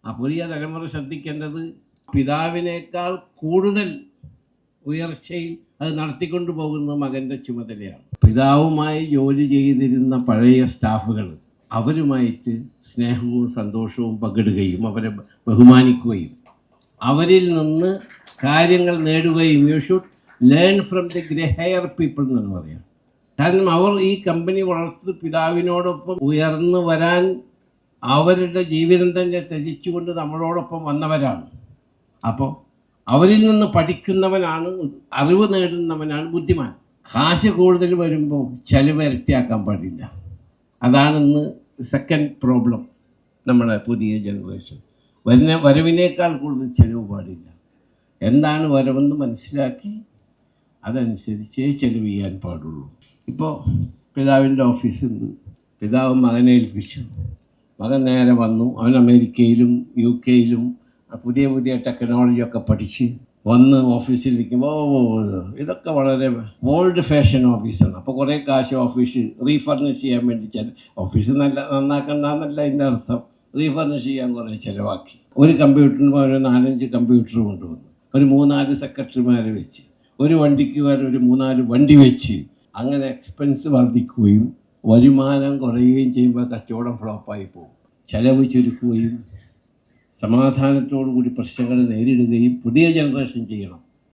ആ പുതിയ തലമുറ ശ്രദ്ധിക്കേണ്ടത് പിതാവിനേക്കാൾ കൂടുതൽ ഉയർച്ചയിൽ അത് നടത്തിക്കൊണ്ടു പോകുന്ന മകൻ്റെ ചുമതലയാണ്. പിതാവുമായി ജോലി ചെയ്തിരുന്ന പഴയ സ്റ്റാഫുകൾ അവരുമായിട്ട് സ്നേഹവും സന്തോഷവും പങ്കിടുകയും അവരെ ബഹുമാനിക്കുകയും അവരിൽ നിന്ന് കാര്യങ്ങൾ നേടുകയും you should learn from the grey hair people എന്ന് പറയാം. കാരണം അവർ ഈ കമ്പനി വളർത്തി പിതാവിനോടൊപ്പം ഉയർന്നു വരാൻ അവരുടെ ജീവിതം തന്നെ ത്യജിച്ചുകൊണ്ട് നമ്മളോടൊപ്പം വന്നവരാണ്. അപ്പോൾ അവരിൽ നിന്ന് പഠിക്കുന്നവനാണ്, അറിവ് നേടുന്നവനാണ് ബുദ്ധിമാൻ. കാശ് കൂടുതൽ വരുമ്പോൾ ചെലവ് ഇരട്ടിയാക്കാൻ പാടില്ല. അതാണിന്ന് സെക്കൻഡ് പ്രോബ്ലം. നമ്മുടെ പുതിയ ജനറേഷൻ വരവിനേക്കാൾ കൂടുതൽ ചെലവ് പാടില്ല. എന്താണ് വരവെന്ന് മനസ്സിലാക്കി അതനുസരിച്ചേ ചെലവ് ചെയ്യാൻ പാടുള്ളൂ. ഇപ്പോൾ പിതാവിൻ്റെ ഓഫീസുണ്ട്, പിതാവ് മകനെ ഏൽപ്പിച്ചു, മകൻ നേരെ വന്നു. അവൻ അമേരിക്കയിലും യു കെയിലും പുതിയ പുതിയ ടെക്നോളജിയൊക്കെ പഠിച്ച് വന്ന് ഓഫീസിലിരിക്കുമ്പോൾ ഇതൊക്കെ വളരെ ഓൾഡ് ഫാഷൻ ഓഫീസാണ്. അപ്പോൾ കുറേ കാശ് ഓഫീസ് റീഫർണിഷ് ചെയ്യാൻ വേണ്ടി ഓഫീസ് നന്നാക്കണ്ടെന്നല്ല ഇതിൻ്റെ അർത്ഥം. റീഫർണിഷ് ചെയ്യാൻ കുറേ ചിലവാക്കി. ഒരു കമ്പ്യൂട്ടറിന് ഒരു 4-5 കമ്പ്യൂട്ടർ കൊണ്ടുവന്നു, ഒരു 3-4 സെക്രട്ടറിമാരെ വെച്ച്, ഒരു വണ്ടിക്ക് ഒരു 3-4 വണ്ടി വെച്ച്, അങ്ങനെ എക്സ്പെൻസ് വർദ്ധിക്കുകയും വരുമാനം കുറയുകയും ചെയ്യുമ്പോൾ കച്ചവടം ഫ്ലോപ്പായി പോകും. ചെലവ് ചുരുക്കുകയും സമാധാനത്തോടു കൂടി പ്രശ്നങ്ങൾ നേരിടുകയും പുതിയ ജനറേഷൻ ചെയ്യണം.